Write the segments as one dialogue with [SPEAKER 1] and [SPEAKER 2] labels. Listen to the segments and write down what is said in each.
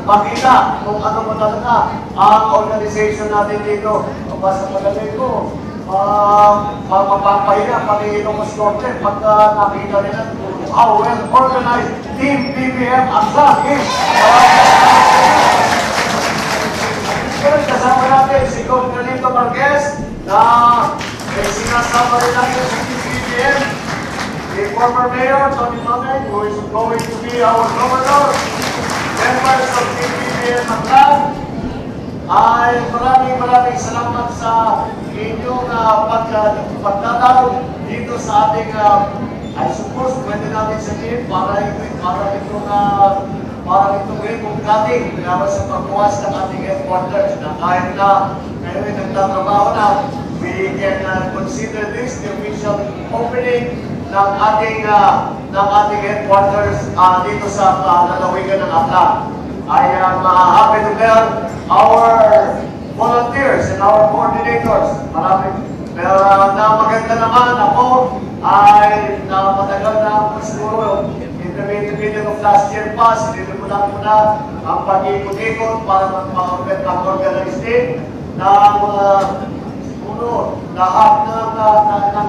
[SPEAKER 1] makita kung ano mo talaga ang organization natin dito. Sa palagay ko, mapapahiya pati itong Scotland pagka nakita nila how well organized Team BBM Aklan is. Kasama natin si Congalito Marquez na sinasama rin natin si Team BBM, the former Mayor Tony Mamay, who is going to be our governor, members of Team BBM Aklan. Ay maraming salamat sa inyong pagdadalo dito sa ating I suppose pwede natin sabihin para itong ribbon cutting sa pagbuwas ng ating headquarters na kahit na ngayon ay nagtatrabaho na, we can consider this the official opening ng ating headquarters dito sa lalawigan ng Aklan. I am happy to tell our volunteers and our coordinators. Pero maganda naman ako ay matagal na siguro in the beginning of last year pa, sinimulan ko na ang pag-ikot-ikot para mag-organize din ng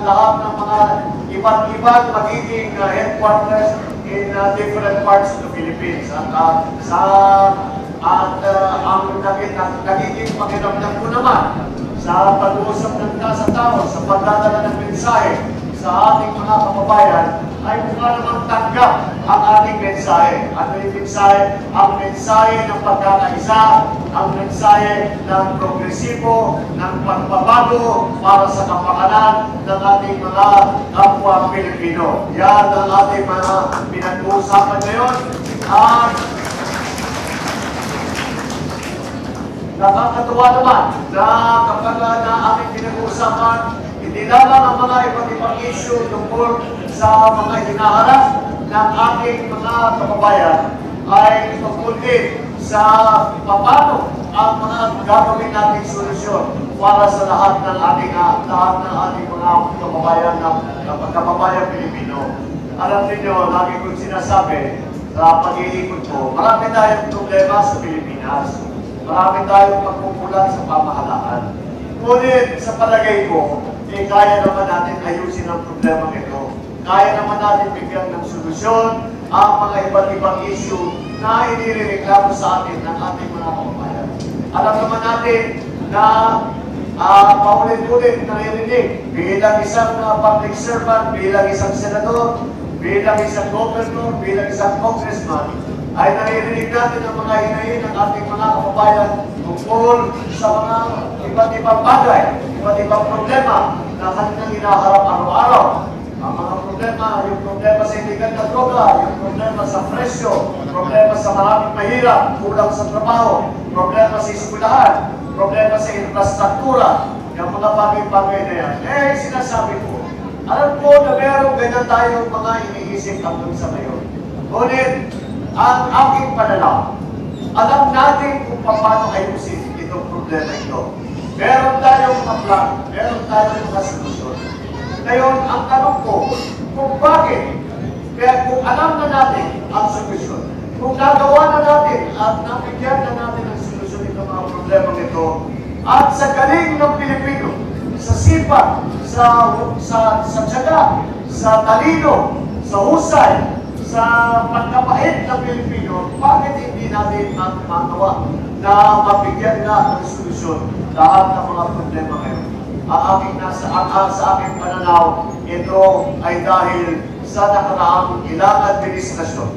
[SPEAKER 1] lahat ng mga iba't-ibang magiging headquarters in different parts of the Philippines. Ang nagiging pakiramdam ko naman sa pag-uusap ng sa tao, sa pagdadala ng mensahe sa ating mga kababayan, ay mukha namang tanggap ang ating mensahe. Ano yung mensahe? Ang mensahe ng pagkakaisa, ang mensahe ng progresibo, ng pagbabago para sa kapakanan ng ating mga kapwa Pilipino. Yan ang ating mga pinag-uusapan ngayon. At nakakatuwa naman na kapag na ating pinag-uusapan, hindi lamang ang mga iba't ibang issue tungkol sa mga hinaharap ng ating mga kababayan ay tungkol din sa paano ang mga gagawin nating solusyon para sa lahat ng ating mga kababayan Pilipino. Alam niyo, lagi kong sinasabi sa pag-iikot ko, marami tayong problema sa Pilipinas. Marami tayong pagkukulang sa pamahalaan. Ngunit sa palagay ko, kaya naman natin ayusin ang problema ito. Kaya naman natin bigyan ng solusyon ang mga iba't ibang issue na inireklamo sa atin ng ating mga kababayan. Alam naman natin na paulit-ulit naririnig bilang isang public servant, bilang isang senador, bilang isang governor, bilang isang congressman, ay naririnig natin ang mga hinahin ng ating mga kababayan tungkol sa mga iba't ibang bagay, iba't ibang problema na kanilang hinaharap araw-araw. Ang mga problema, yung problema sa iligal na droga, yung problema sa presyo, problema sa maraming mahirap, kulang sa trabaho, problema sa eskwelahan, problema sa infrastruktura, yung mga bagay-bagay na yan. Sinasabi ko, alam ko na meron ganyan tayong mga iniisip hanggang sa ngayon. Ngunit, ang aking pananaw, alam natin kung paano ayusin itong problema ito. Meron tayong mga plan, meron tayong mga solusyon. Ngayon, ang tanong ko, kung bakit, kaya kung alam na natin ang solusyon, kung nagawa na natin at nabigyan na natin ang solusyon itong mga problema nito, at sa galing ng Pilipino, sa sipag, sa tiyaga, sa talino, sa husay, sa pagkabait ng Pilipino, bakit hindi natin magawa na mabigyan na ng solusyon lahat ng mga problema ngayon? Sa aking pananaw, ito ay dahil sa nakaraang ilang administrasyon.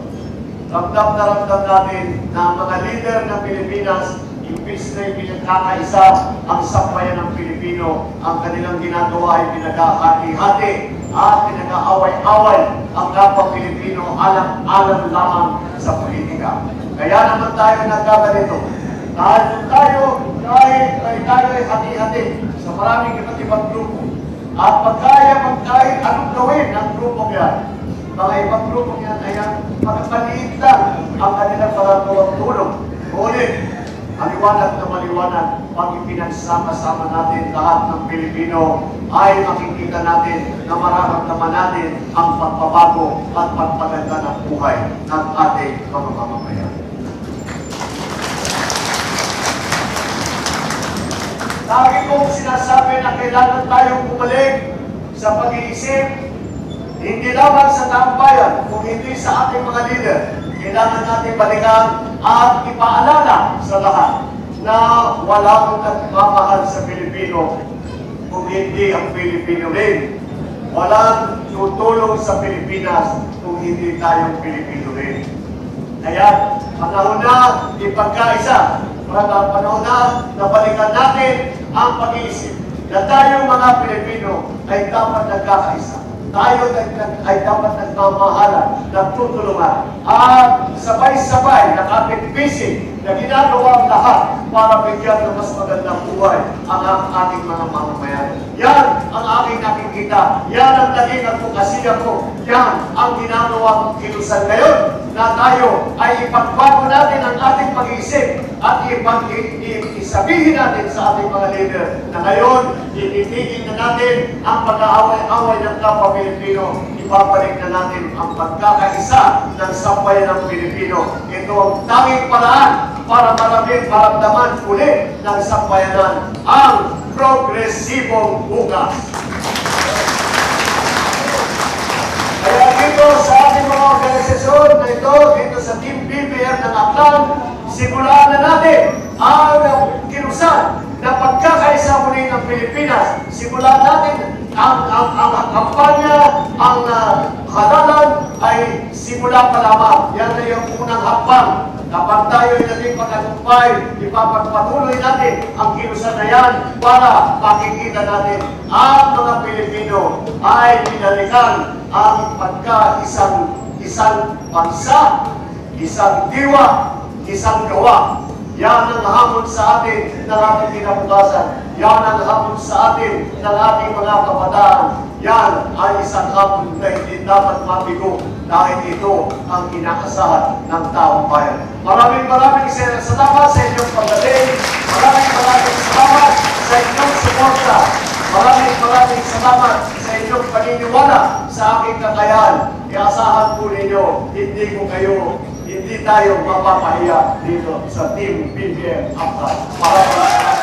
[SPEAKER 1] Ramdam na ramdam natin na mga leader ng Pilipinas, imbis na pinagkakaisa ang sambayan ng Pilipino, ang kanilang ginagawa ay pinagkahati-hati at pinag-aaway-away ang kapwa Pilipino alam lamang sa politika. Kaya naman tayo nagkaganito. Dahil tayo ay hati-hati sa maraming iba't ibang grupo. At pagkaya kahit anong gawin ng grupong yan, mga ibang grupong yan ay makapaliit lang ang kanilang parang tulong. Ngunit, maliwanag na maliwanag, pag ipinagsama-sama natin lahat ng Pilipino, ay makikita natin na mararamdaman natin ang pagbabago at pagpaganda ng buhay ng ating mga mamamayan. Lagi kong sinasabi na kailangan tayong bumalik sa pag-iisip, hindi lamang sa taong bayan, kung hindi sa ating mga leader. Kailangan natin balikan at ipaalala sa lahat na walang nagmamahal sa Pilipino kung hindi ang Pilipino rin. Walang tutulong sa Pilipinas kung hindi tayong Pilipino rin. Kaya, panahon na ipagkaisa. Panahon na balikan natin ang pag-iisip na tayong mga Pilipino ay dapat nagkakaisa. Tayo ay dapat nagmamahalan, nagtutulungan, at sabay-sabay nakapit-bisig na ginagawa ang lahat para bigyan ng mas magandang buhay ang ating mga mamamayan. Yan ang aking nakikita. Yan ang naging advokasya ko. Yan ang ginagawa kong kilusan ngayon na tayo ay ipagbago natin ang ating pag-iisip at isabihin natin sa ating mga leader na ngayon, ititigil na natin ang pag-aaway-away ng kapwa Pilipino. Ibabalik na natin ang pagkakaisa ng sambayan ng Pilipino. Ito ang tanging paraan para maramdaman ulit ng sambayanan ang progresibong bukas. Kaya dito sa ating mga organisasyon na ito, dito sa Team BBM ng Aklan, simulaan na natin ang kilusan na pagkakaisa muli ng Pilipinas. Simulaan natin ang kampanya, ang halalan ay simula pa lamang. Yan na yung unang hakbang. Kapag tayo ay naging pagkatumpay, ipapagpatuloy natin ang kilusan na yan para makikita natin ang mga Pilipino ay binalikan ang pagka-isang bansa, isang diwa, isang gawa. Yan ang hamon sa atin ng ating kinabukasan. Yan ang hamon sa atin ng ating mga kabataan. Yan ay isang hamon na hindi dapat mabigo dahil ito ang inaasahan ng taong bayan. Maraming salamat sa inyong pagdating. Maraming salamat sa inyong suporta. Maraming salamat sa inyong paniniwala sa aking kakayahan. Iasahan po ninyo, hindi tayo mapapahiya dito sa Team BBM Aklan. Maraming salamat.